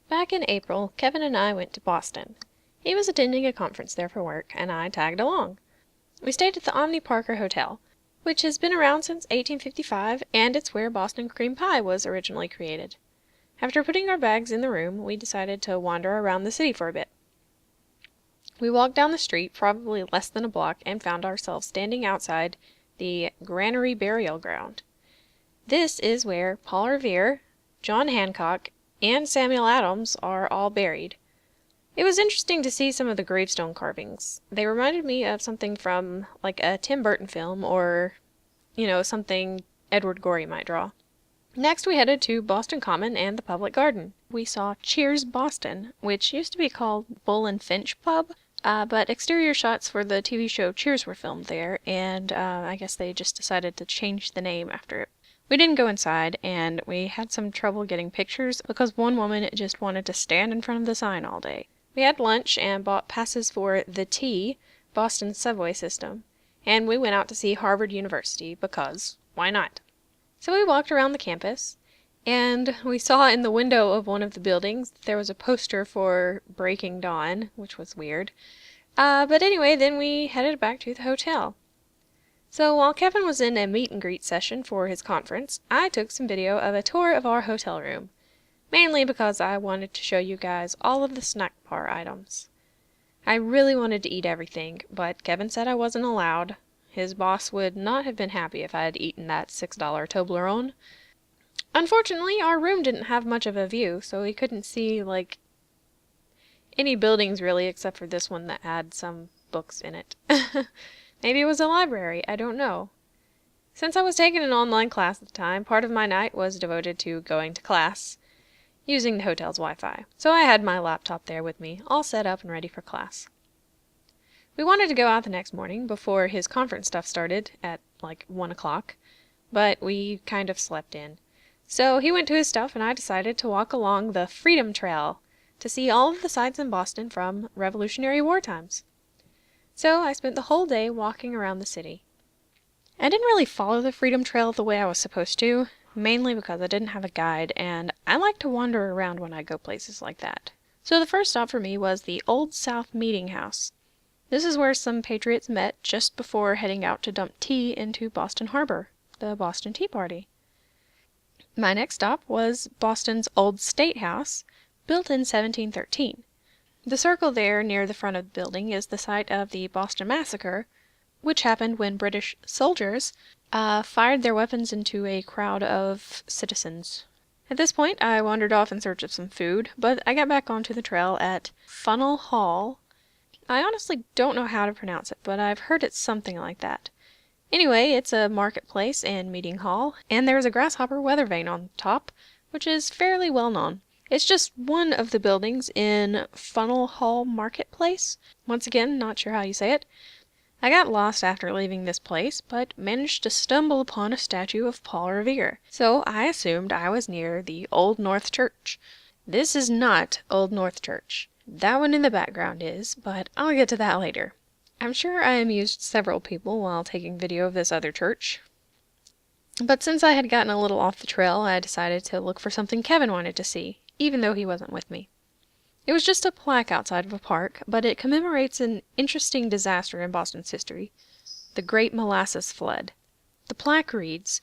Back in April, Kevin and I went to Boston. He was attending a conference there for work, and I tagged along. We stayed at the Omni Parker Hotel, which has been around since 1855, and it's where Boston cream pie was originally created. After putting our bags in the room, we decided to wander around the city for a bit. We walked down the street, probably less than a block, and found ourselves standing outside the Granary Burial Ground. This is where Paul Revere, John Hancock, and Samuel Adams are all buried. It was interesting to see some of the gravestone carvings. They reminded me of something from, like, a Tim Burton film or, something Edward Gorey might draw. Next, we headed to Boston Common and the Public Garden. We saw Cheers Boston, which used to be called Bull and Finch Pub, but exterior shots for the TV show Cheers were filmed there, and I guess they just decided to change the name after it. We didn't go inside, and we had some trouble getting pictures because one woman just wanted to stand in front of the sign all day. We had lunch and bought passes for the T, Boston's subway system, and we went out to see Harvard University because why not? So we walked around the campus, and we saw in the window of one of the buildings there was a poster for Breaking Dawn, which was weird. But anyway, then we headed back to the hotel. So while Kevin was in a meet and greet session for his conference, I took some video of a tour of our hotel room, mainly because I wanted to show you guys all of the snack bar items. I really wanted to eat everything, but Kevin said I wasn't allowed. His boss would not have been happy if I had eaten that $6 Toblerone. Unfortunately, our room didn't have much of a view, so we couldn't see, any buildings really, except for this one that had some books in it. Maybe it was a library, I don't know. Since I was taking an online class at the time, part of my night was devoted to going to class, using the hotel's Wi-Fi. So I had my laptop there with me, all set up and ready for class. We wanted to go out the next morning before his conference stuff started at 1 o'clock, but we kind of slept in. So he went to his stuff and I decided to walk along the Freedom Trail to see all of the sights in Boston from Revolutionary War times. So I spent the whole day walking around the city. I didn't really follow the Freedom Trail the way I was supposed to, mainly because I didn't have a guide, and I like to wander around when I go places like that. So the first stop for me was the Old South Meeting House. This is where some patriots met just before heading out to dump tea into Boston Harbor, the Boston Tea Party. My next stop was Boston's Old State House, built in 1713. The circle there near the front of the building is the site of the Boston Massacre, which happened when British soldiers fired their weapons into a crowd of citizens. At this point, I wandered off in search of some food, but I got back onto the trail at Funnel Hall. I honestly don't know how to pronounce it, but I've heard it's something like that. Anyway, it's a marketplace and meeting hall, and there's a grasshopper weather vane on top, which is fairly well known. It's just one of the buildings in Funnel Hall Marketplace. Once again, not sure how you say it. I got lost after leaving this place, but managed to stumble upon a statue of Paul Revere, so I assumed I was near the Old North Church. This is not Old North Church. That one in the background is, but I'll get to that later. I'm sure I amused several people while taking video of this other church. But since I had gotten a little off the trail, I decided to look for something Kevin wanted to see, even though he wasn't with me. It was just a plaque outside of a park, but it commemorates an interesting disaster in Boston's history, the Great Molasses Flood. The plaque reads,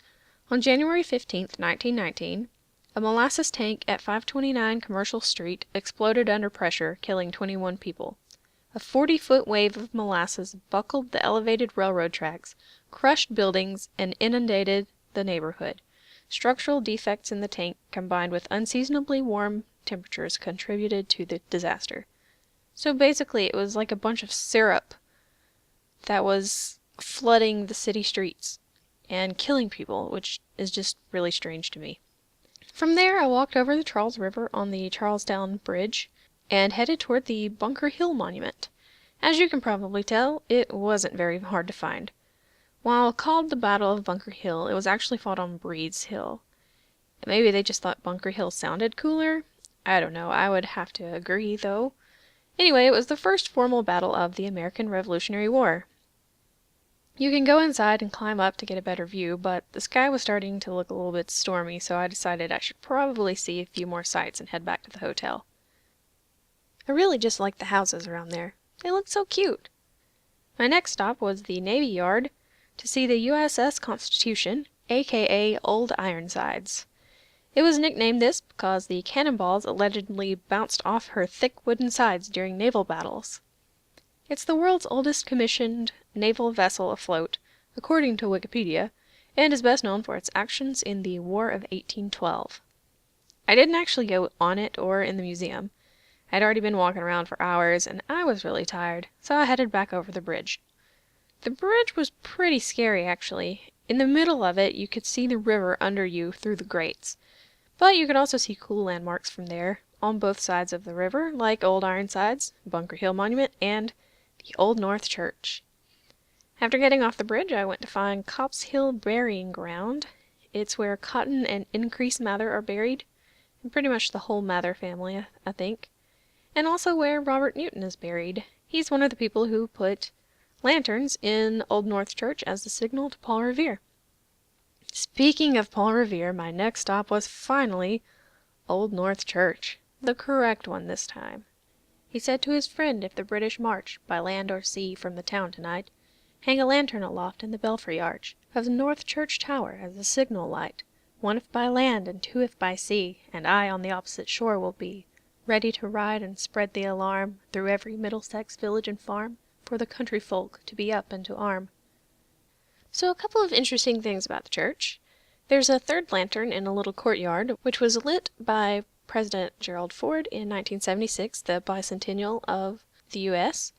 "On January 15th, 1919, a molasses tank at 529 Commercial Street exploded under pressure, killing 21 people. A 40-foot wave of molasses buckled the elevated railroad tracks, crushed buildings, and inundated the neighborhood. Structural defects in the tank combined with unseasonably warm temperatures contributed to the disaster." So basically it was like a bunch of syrup that was flooding the city streets and killing people, which is just really strange to me. From there I walked over the Charles River on the Charlestown Bridge and headed toward the Bunker Hill Monument. As you can probably tell, it wasn't very hard to find. While called the Battle of Bunker Hill, it was actually fought on Breed's Hill. Maybe they just thought Bunker Hill sounded cooler? I don't know, I would have to agree, though. Anyway, it was the first formal battle of the American Revolutionary War. You can go inside and climb up to get a better view, but the sky was starting to look a little bit stormy, so I decided I should probably see a few more sights and head back to the hotel. I really just like the houses around there. They look so cute. My next stop was the Navy Yard to see the USS Constitution, aka Old Ironsides. It was nicknamed this because the cannonballs allegedly bounced off her thick wooden sides during naval battles. It's the world's oldest commissioned naval vessel afloat, according to Wikipedia, and is best known for its actions in the War of 1812. I didn't actually go on it or in the museum. I'd already been walking around for hours, and I was really tired, so I headed back over the bridge. The bridge was pretty scary, actually. In the middle of it, you could see the river under you through the grates. But you could also see cool landmarks from there, on both sides of the river, like Old Ironsides, Bunker Hill Monument, and the Old North Church. After getting off the bridge, I went to find Copp's Hill Burying Ground. It's where Cotton and Increase Mather are buried, and pretty much the whole Mather family, I think. And also where Robert Newton is buried. He's one of the people who put lanterns in Old North Church as the signal to Paul Revere. Speaking of Paul Revere, my next stop was finally Old North Church, the correct one this time. He said to his friend, if the British march, by land or sea, from the town tonight, hang a lantern aloft in the belfry arch of the North Church tower as a signal light, one if by land and two if by sea, and I on the opposite shore will be, ready to ride and spread the alarm through every Middlesex village and farm, for the country folk to be up and to arm. So a couple of interesting things about the church. There's a third lantern in a little courtyard, which was lit by President Gerald Ford in 1976, the bicentennial of the U.S.,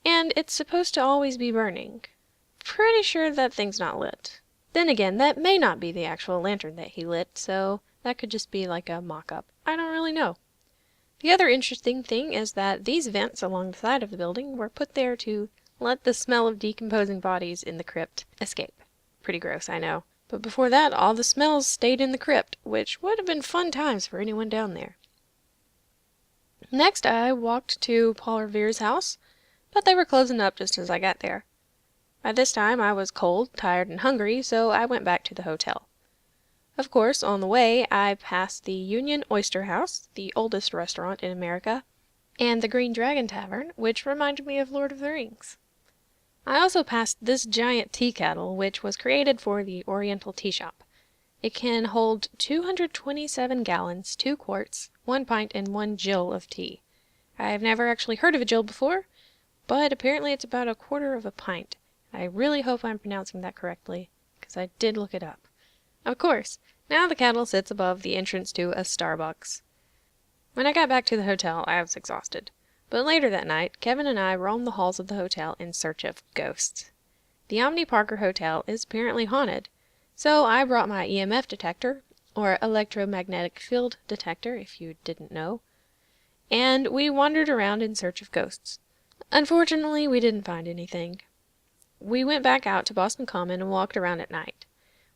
and it's supposed to always be burning. Pretty sure that thing's not lit. Then again, that may not be the actual lantern that he lit, so that could just be like a mock-up. I don't really know. The other interesting thing is that these vents along the side of the building were put there to let the smell of decomposing bodies in the crypt escape. Pretty gross, I know. But before that, all the smells stayed in the crypt, which would have been fun times for anyone down there. Next, I walked to Paul Revere's house, but they were closing up just as I got there. By this time, I was cold, tired, and hungry, so I went back to the hotel. Of course, on the way, I passed the Union Oyster House, the oldest restaurant in America, and the Green Dragon Tavern, which reminded me of Lord of the Rings. I also passed this giant tea kettle, which was created for the Oriental Tea Shop. It can hold 227 gallons, 2 quarts, 1 pint, and 1 gill of tea. I've never actually heard of a gill before, but apparently it's about 1/4 of a pint. I really hope I'm pronouncing that correctly, because I did look it up. Of course, now the kettle sits above the entrance to a Starbucks. When I got back to the hotel, I was exhausted. But later that night, Kevin and I roamed the halls of the hotel in search of ghosts. The Omni Parker Hotel is apparently haunted, so I brought my EMF detector, or electromagnetic field detector if you didn't know, and we wandered around in search of ghosts. Unfortunately, we didn't find anything. We went back out to Boston Common and walked around at night.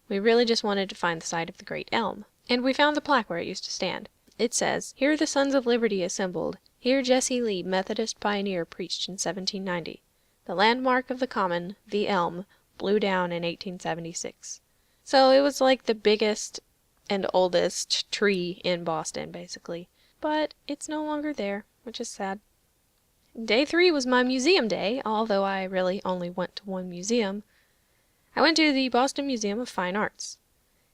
We really just wanted to find the site of the great elm, and we found the plaque where it used to stand. It says, "Here the Sons of Liberty assembled. Here Jesse Lee, Methodist pioneer, preached in 1790. The landmark of the Common, the elm, blew down in 1876. So it was like the biggest and oldest tree in Boston, basically. But it's no longer there, which is sad. Day 3 was my museum day, although I really only went to one museum. I went to the Boston Museum of Fine Arts.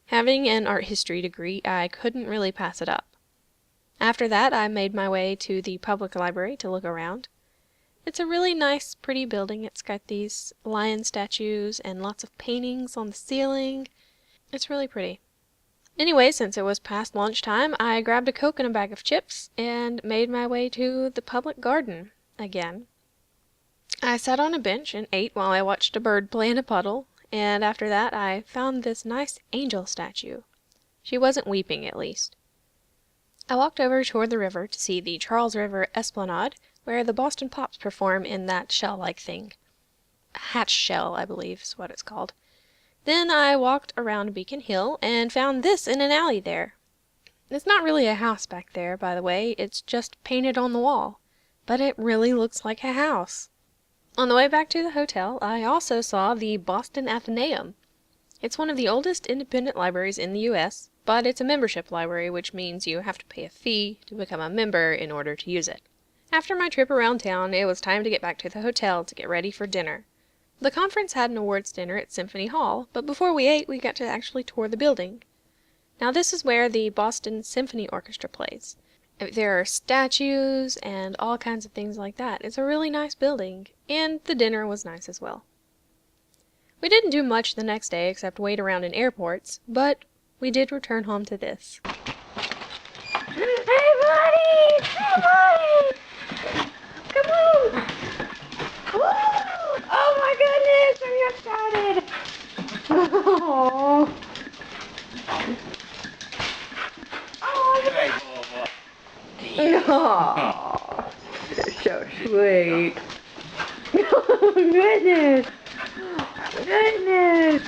Having an art history degree, I couldn't really pass it up. After that, I made my way to the public library to look around. It's a really nice, pretty building. It's got these lion statues and lots of paintings on the ceiling. It's really pretty. Anyway, since it was past lunchtime, I grabbed a Coke and a bag of chips and made my way to the public garden again. I sat on a bench and ate while I watched a bird play in a puddle, and after that I found this nice angel statue. She wasn't weeping, at least. I walked over toward the river to see the Charles River Esplanade, where the Boston Pops perform in that shell-like thing. A hatch shell, I believe, is what it's called. Then I walked around Beacon Hill and found this in an alley there. It's not really a house back there, by the way, it's just painted on the wall. But it really looks like a house. On the way back to the hotel, I also saw the Boston Athenaeum. It's one of the oldest independent libraries in the U.S., but it's a membership library, which means you have to pay a fee to become a member in order to use it. After my trip around town, it was time to get back to the hotel to get ready for dinner. The conference had an awards dinner at Symphony Hall, but before we ate, we got to actually tour the building. Now this is where the Boston Symphony Orchestra plays. There are statues and all kinds of things like that. It's a really nice building, and the dinner was nice as well. We didn't do much the next day except wait around in airports, but we did return home to this. Hey buddy! Hey buddy! Come on! Woo! Oh my goodness! Are you excited? Oh! Oh, you're so sweet. Oh goodness! Goodness!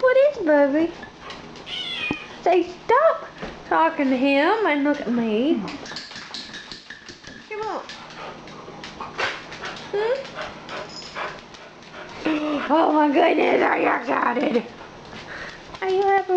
What is Bubby? Say stop talking to him and look at me. Come on. Hmm? Oh my goodness, are you excited? Are you happy?